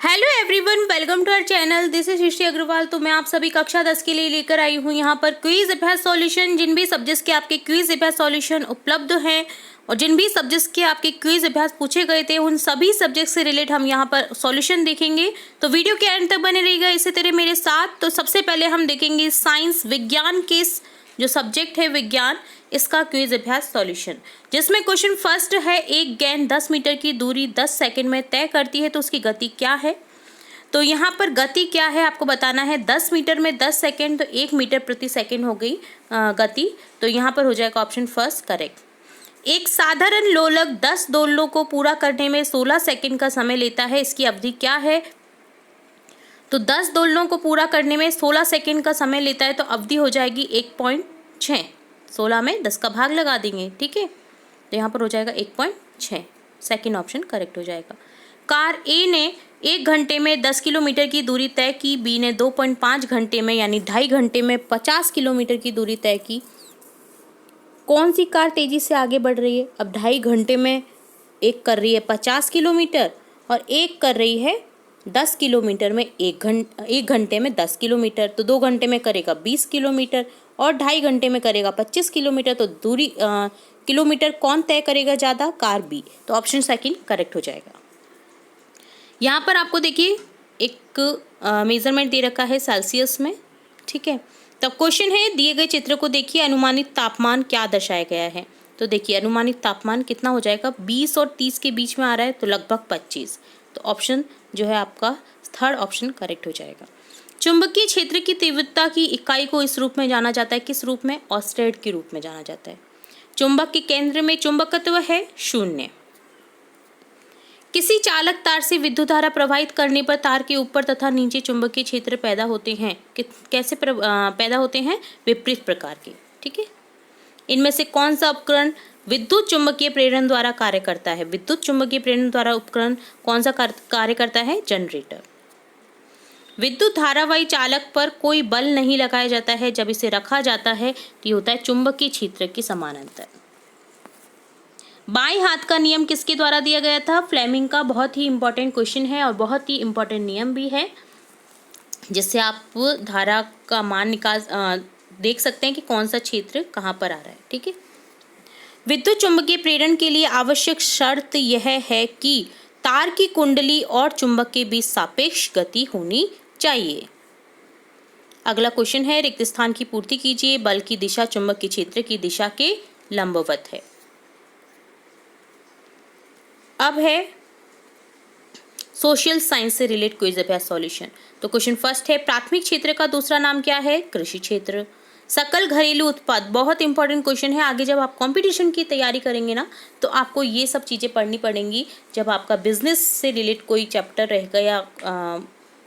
Hello everyone, welcome to our channel. This is Srishti Agarwal. तो मैं आप सभी कक्षा 10 के लिए लेकर आई हूँ यहाँ पर क्विज अभ्यास सॉल्यूशन। जिन भी सब्जेक्ट्स के आपके क्विज अभ्यास सॉल्यूशन उपलब्ध हैं और जिन भी सब्जेक्ट्स के आपके क्विज अभ्यास पूछे गए थे उन सभी सब्जेक्ट से रिलेट हम यहाँ पर सॉल्यूशन देखेंगे। तो वीडियो के एंड तक बने रहिएगा इसी तरह मेरे साथ। तो सबसे पहले हम देखेंगे साइंस विज्ञान के जो सब्जेक्ट है विज्ञान, इसका क्विज अभ्यास सॉल्यूशन, जिसमें क्वेश्चन फर्स्ट है, एक गेंद 10 मीटर की दूरी 10 सेकंड में तय करती है तो उसकी गति क्या है। तो यहाँ पर गति क्या है आपको बताना है। 10 मीटर में 10 सेकंड तो 1 मीटर प्रति सेकंड हो गई गति। तो यहाँ पर हो जाएगा ऑप्शन फर्स्ट करेक्ट। एक साधारण लोलक 10 दोलनों को पूरा करने में 16 सेकंड का समय लेता है, इसकी अवधि क्या है। तो 10 दोलनों को पूरा करने में 16 सेकंड का समय लेता है तो अवधि हो जाएगी 1.6। 16 में 10 का भाग लगा देंगे, ठीक है। तो यहाँ पर हो जाएगा 1.6, सेकंड ऑप्शन करेक्ट हो जाएगा। कार ए ने 1 घंटे में 10 किलोमीटर की दूरी तय की, बी ने 2.5 घंटे में यानी 2.5 घंटे में 50 किलोमीटर की दूरी तय की। कौन सी कार तेजी से आगे बढ़ रही है। अब 2.5 घंटे में एक कर रही है 50 किलोमीटर और एक कर रही है 10 किलोमीटर में। 1 घंटे में 10 किलोमीटर तो 2 घंटे में करेगा 20 किलोमीटर और 2.5 घंटे में करेगा 25 किलोमीटर। तो दूरी किलोमीटर कौन तय करेगा ज़्यादा, कार बी। तो ऑप्शन सेकंड करेक्ट हो जाएगा। यहाँ पर आपको देखिए एक मेजरमेंट दे रखा है सेल्सियस में, ठीक है। तब क्वेश्चन है, दिए गए चित्र को देखिए, अनुमानित तापमान क्या दर्शाया गया है। तो देखिए अनुमानित तापमान कितना हो जाएगा, 20 और 30 के बीच में आ रहा है तो लगभग 25। तो ऑप्शन जो है आपका थर्ड ऑप्शन करेक्ट हो जाएगा। चुंबकीय क्षेत्र की तीव्रता की इकाई को इस रूप में जाना जाता है, किस रूप में, ऑस्टेड के रूप में जाना जाता है। चुंबक के केंद्र में चुंबकत्व है 0। किसी चालक तार से विद्युत धारा प्रवाहित करने पर तार के ऊपर तथा नीचे चुंबकीय क्षेत्र पैदा होते हैं। कैसे पैदा होते हैं, विपरीत प्रकार के, ठीक है। इनमें से कौन सा उपकरण विद्युत चुंबकीय प्रेरण द्वारा कार्य करता है। विद्युत चुंबकीय प्रेरण द्वारा उपकरण कौन सा कार्य करता है, जनरेटर। विद्युत धारावाही चालक पर कोई बल नहीं लगाया जाता है, जब इसे रखा जाता है तो ये होता है चुंबकीय क्षेत्र के समानांतर। बाएं हाथ का नियम किसके द्वारा दिया गया था, फ्लेमिंग का। बहुत ही इंपॉर्टेंट क्वेश्चन है और बहुत ही इंपॉर्टेंट नियम भी है, जिससे आप धारा का मान निकाल देख सकते हैं कि कौन सा क्षेत्र कहाँ पर आ रहा है, ठीक है। विद्युत चुंबकीय प्रेरण के लिए आवश्यक शर्त यह है कि तार की कुंडली और चुंबक के बीच सापेक्ष गति होनी चाहिए। अगला क्वेश्चन है, रिक्त स्थान की पूर्ति कीजिए। बल की दिशा चुंबक के क्षेत्र की दिशा के लंबवत है। अब है सोशल साइंस से रिलेटेड क्विज अभ्यास सॉल्यूशन। तो क्वेश्चन फर्स्ट है, प्राथमिक क्षेत्र का दूसरा नाम क्या है, कृषि क्षेत्र। सकल घरेलू उत्पाद, बहुत इंपॉर्टेंट क्वेश्चन है। आगे जब आप कंपटीशन की तैयारी करेंगे ना तो आपको ये सब चीज़ें पढ़नी पड़ेंगी। जब आपका बिजनेस से रिलेटेड कोई चैप्टर रहेगा या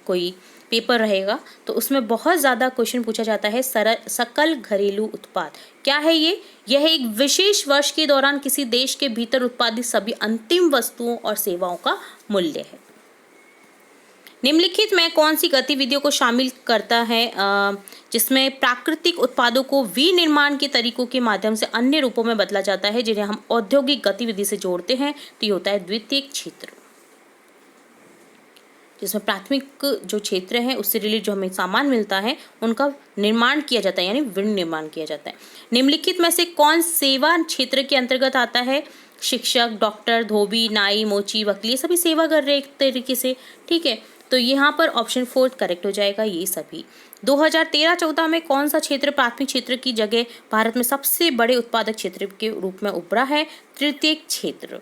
कोई पेपर रहेगा तो उसमें बहुत ज़्यादा क्वेश्चन पूछा जाता है। सकल घरेलू उत्पाद क्या है ये, यह एक विशेष वर्ष के दौरान किसी देश के भीतर उत्पादित सभी अंतिम वस्तुओं और सेवाओं का मूल्य है। निम्नलिखित में कौन सी गतिविधियों को शामिल करता है जिसमें प्राकृतिक उत्पादों को विनिर्माण के तरीकों के माध्यम से अन्य रूपों में बदला जाता है, जिन्हें हम औद्योगिक गतिविधि से जोड़ते हैं। तो ये होता है द्वितीयक क्षेत्र, जिसमें प्राथमिक जो क्षेत्र है उससे रिलेटेड जो हमें सामान मिलता है उनका निर्माण किया जाता है, यानी विनिर्माण किया जाता है। निम्नलिखित में से कौन सेवा क्षेत्र के अंतर्गत आता है, शिक्षक, डॉक्टर, धोबी, नाई, मोची, वकील, सभी सेवा कर रहे एक तरीके से, ठीक है। तो यहाँ पर ऑप्शन फोर्थ करेक्ट हो जाएगा, ये सभी। 2013-14 में कौन सा क्षेत्र प्राथमिक क्षेत्र की जगह भारत में सबसे बड़े उत्पादक क्षेत्र के रूप में उभरा है, तृतीयक क्षेत्र।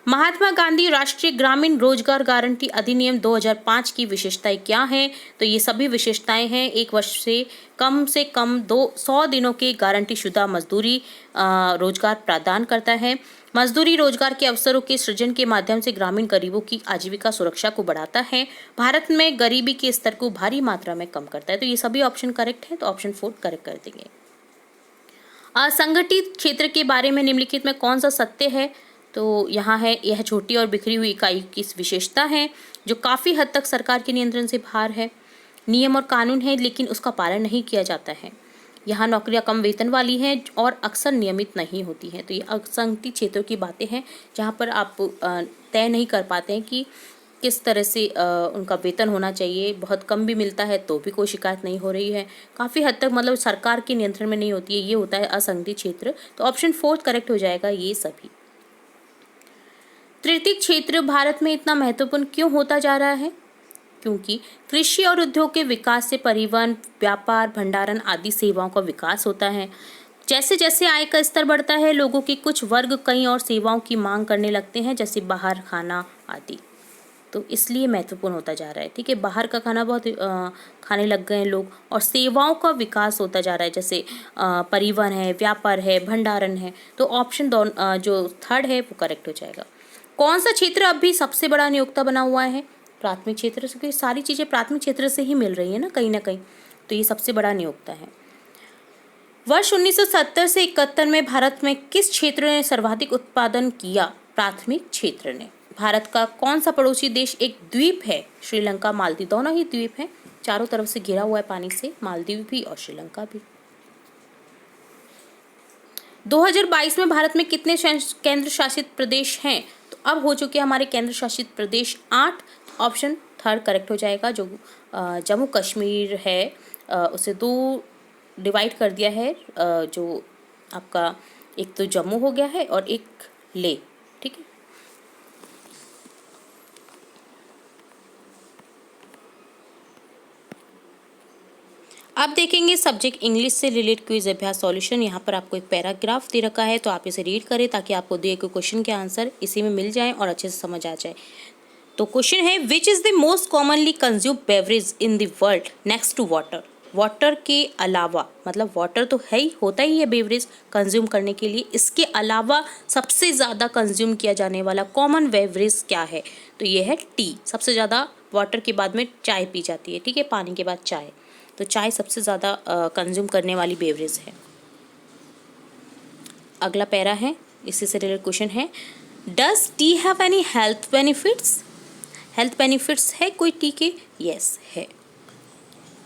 महात्मा गांधी राष्ट्रीय ग्रामीण रोजगार गारंटी अधिनियम 2005 की विशेषताएं क्या हैं। तो ये सभी विशेषताएं हैं, 1 वर्ष से कम 100 दिनों के गारंटी शुदा मजदूरी रोजगार प्रदान करता है। मजदूरी रोजगार के अवसरों के सृजन के माध्यम से ग्रामीण गरीबों की आजीविका सुरक्षा को बढ़ाता है। भारत में गरीबी के स्तर को भारी मात्रा में कम करता है। तो ये सभी ऑप्शन करेक्ट है, तो ऑप्शन 4 करेक्ट कर देंगे। असंगठित क्षेत्र के बारे में निम्नलिखित में कौन सा सत्य है। तो यहाँ है, यह छोटी और बिखरी हुई इकाई की विशेषता है जो काफ़ी हद तक सरकार के नियंत्रण से बाहर है। नियम और कानून है लेकिन उसका पालन नहीं किया जाता है। यहाँ नौकरियाँ कम वेतन वाली हैं और अक्सर नियमित नहीं होती हैं। तो ये असंगठित क्षेत्रों की बातें हैं जहाँ पर आप तय नहीं कर पाते हैं कि किस तरह से उनका वेतन होना चाहिए, बहुत कम भी मिलता है तो भी कोई शिकायत नहीं हो रही है, काफ़ी हद तक मतलब सरकार के नियंत्रण में नहीं होती है, ये होता है असंगठित क्षेत्र। तो ऑप्शन 4 करेक्ट हो जाएगा ये सभी। तृतीय क्षेत्र भारत में इतना महत्वपूर्ण क्यों होता जा रहा है? क्योंकि कृषि और उद्योग के विकास से परिवहन, व्यापार, भंडारण आदि सेवाओं का विकास होता है। जैसे जैसे आय का स्तर बढ़ता है, लोगों के कुछ वर्ग कई और सेवाओं की मांग करने लगते हैं, जैसे बाहर खाना आदि। तो इसलिए महत्वपूर्ण होता जा रहा है। ठीक है, बाहर का खाना बहुत खाने लग गए हैं लोग, और सेवाओं का विकास होता जा रहा है, जैसे परिवहन है, व्यापार है, भंडारण है। तो ऑप्शन जो थर्ड है वो करेक्ट हो जाएगा। कौन सा क्षेत्र अब भी सबसे बड़ा नियोक्ता बना हुआ है? प्राथमिक क्षेत्र से, क्योंकि सारी चीज़ें प्राथमिक क्षेत्र से ही मिल रही है ना कहीं ना कहीं, तो ये सबसे बड़ा नियोक्ता है। वर्ष 1970 से 71 में भारत में किस क्षेत्र ने सर्वाधिक उत्पादन किया? प्राथमिक क्षेत्र ने। भारत का कौन सा पड़ोसी देश एक द्वीप है? श्रीलंका, मालदीव, दोनों ही द्वीप हैं, चारों तरफ से घिरा हुआ है पानी से, मालदीव भी और श्रीलंका भी। 2022 में भारत में कितने केंद्र शासित प्रदेश हैं? तो अब हो चुके हमारे केंद्र शासित प्रदेश 8। ऑप्शन थर्ड करेक्ट हो जाएगा। जो जम्मू कश्मीर है उसे 2 डिवाइड कर दिया है, जो आपका एक तो जम्मू हो गया है और एक ले। ठीक है, अब देखेंगे सब्जेक्ट इंग्लिश से रिलेटेड क्विज अभ्यास सॉल्यूशन। यहाँ पर आपको एक पैराग्राफ दे रखा है, तो आप इसे रीड करें ताकि आपको दिए गए क्वेश्चन के आंसर इसी में मिल जाए और अच्छे से समझ आ जाए। तो क्वेश्चन है, which is the most commonly consume beverage in the world next to water? Water के अलावा, मतलब वाटर तो है ही, होता ही है बेवरेज कंज्यूम करने के लिए, इसके अलावा सबसे ज़्यादा कंज्यूम किया जाने वाला कॉमन बेवरेज क्या है? तो ये है टी। सबसे ज़्यादा वाटर के बाद में चाय पी जाती है। ठीक है, पानी के बाद चाय, तो चाय सबसे ज़्यादा कंज्यूम करने वाली बेवरेज है। अगला पैरा है, इसी से रिलेटेड क्वेश्चन है, does T have any health benefits? Health benefits है कोई टी के? यस है,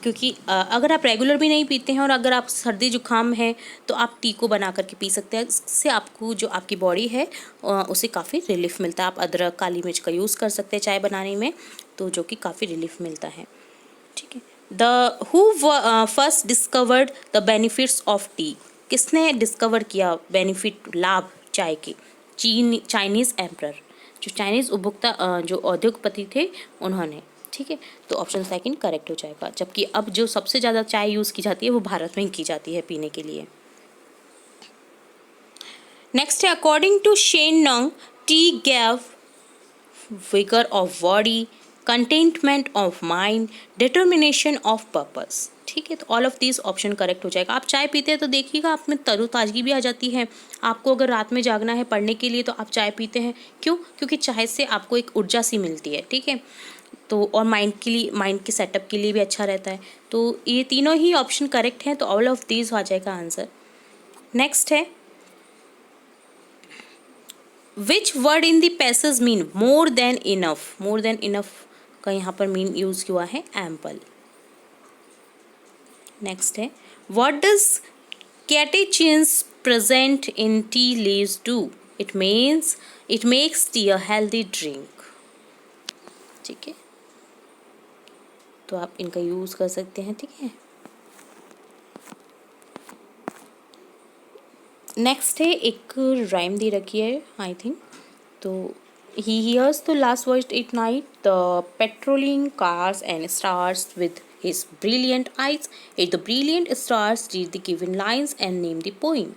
क्योंकि अगर आप रेगुलर भी नहीं पीते हैं और अगर आप सर्दी जुकाम है तो आप टी को बना करके पी सकते हैं। इससे आपको जो आपकी बॉडी है उसे काफ़ी रिलीफ मिलता है। आप अदरक, काली मिर्च का यूज़ कर सकते हैं चाय बनाने में, तो जो कि काफ़ी रिलीफ मिलता है। ठीक है, who first discovered the benefits of T? किसने डिस्कवर किया बेनिफिट, लाभ चाय के? चाइनीज़ एम्परर, जो चाइनीज़ उपभोक्ता जो उद्योगपति थे उन्होंने। ठीक है, तो ऑप्शन सेकंड करेक्ट हो जाएगा। जबकि अब जो सबसे ज़्यादा चाय यूज़ की जाती है वो भारत में ही की जाती है पीने के लिए। नेक्स्ट है, अकॉर्डिंग टू शेन नंग, T gave vigour of body, containment of mind, determination of purpose. ठीक है, तो all of these option correct हो जाएगा। आप चाय पीते हैं तो देखिएगा आप में तरोताजगी भी आ जाती है। आपको अगर रात में जागना है पढ़ने के लिए तो आप चाय पीते हैं, क्यों? क्योंकि चाय से आपको एक ऊर्जा सी मिलती है। ठीक है, तो और माइंड के लिए, माइंड के सेटअप के लिए भी अच्छा रहता है। तो ये तीनों ही ऑप्शन करेक्ट हैं, तो ऑल ऑफ दीज आ जाएगा आंसर। नेक्स्ट है, which word in the passage mean more than enough? More than enough का यहाँ पर मीन यूज हुआ है एम्पल। नेक्स्ट है, what does catechins present in tea leaves do? It means it makes T a healthy drink. ठीक है, तो आप इनका यूज कर सकते हैं। ठीक है, नेक्स्ट है, एक राइम दे रखी है आई थिंक, तो he hears the last voice at night, the patrolling cars and stars with his brilliant eyes. At the brilliant stars read the given lines and name the poem.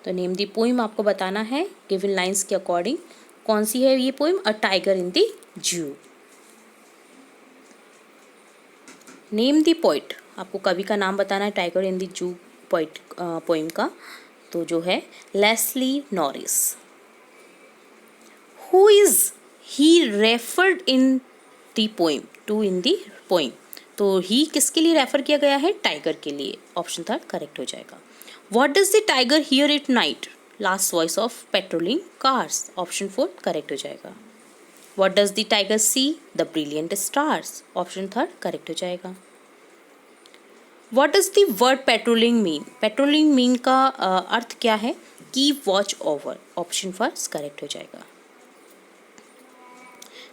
तो name the poem आपको बताना है given lines के according. कौन सी है ये poem? A tiger in दी जू। Name the poet, आपको कवि का नाम बताना है टाइगर इन दी जू पोइट पोइम का, तो जो है Leslie Norris. Who is he referred in the poem? To in the poem, तो ही किसके लिए रेफर किया गया है? टाइगर के लिए। ऑप्शन थर्ड करेक्ट हो जाएगा। What does the tiger hear at night? Last voice of patrolling cars. Option fourth correct हो जाएगा। What does the tiger see? The brilliant stars. Option third correct हो जाएगा। What does the word patrolling mean? Patrolling mean का अर्थ क्या है? Keep watch over. Option first correct हो जाएगा।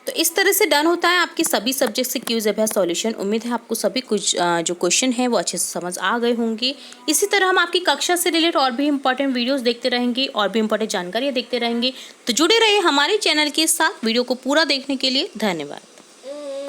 तो इस तरह से डन होता है आपके सभी सब्जेक्ट से क्विज अभ्यास सॉल्यूशन। उम्मीद है आपको सभी कुछ जो क्वेश्चन है वो अच्छे से समझ आ गए होंगे। इसी तरह हम आपकी कक्षा से रिलेटेड और भी इंपॉर्टेंट वीडियोस देखते रहेंगे और भी इंपॉर्टेंट जानकारियाँ देखते रहेंगे। तो जुड़े रहिए हमारे चैनल के साथ। वीडियो को पूरा देखने के लिए धन्यवाद।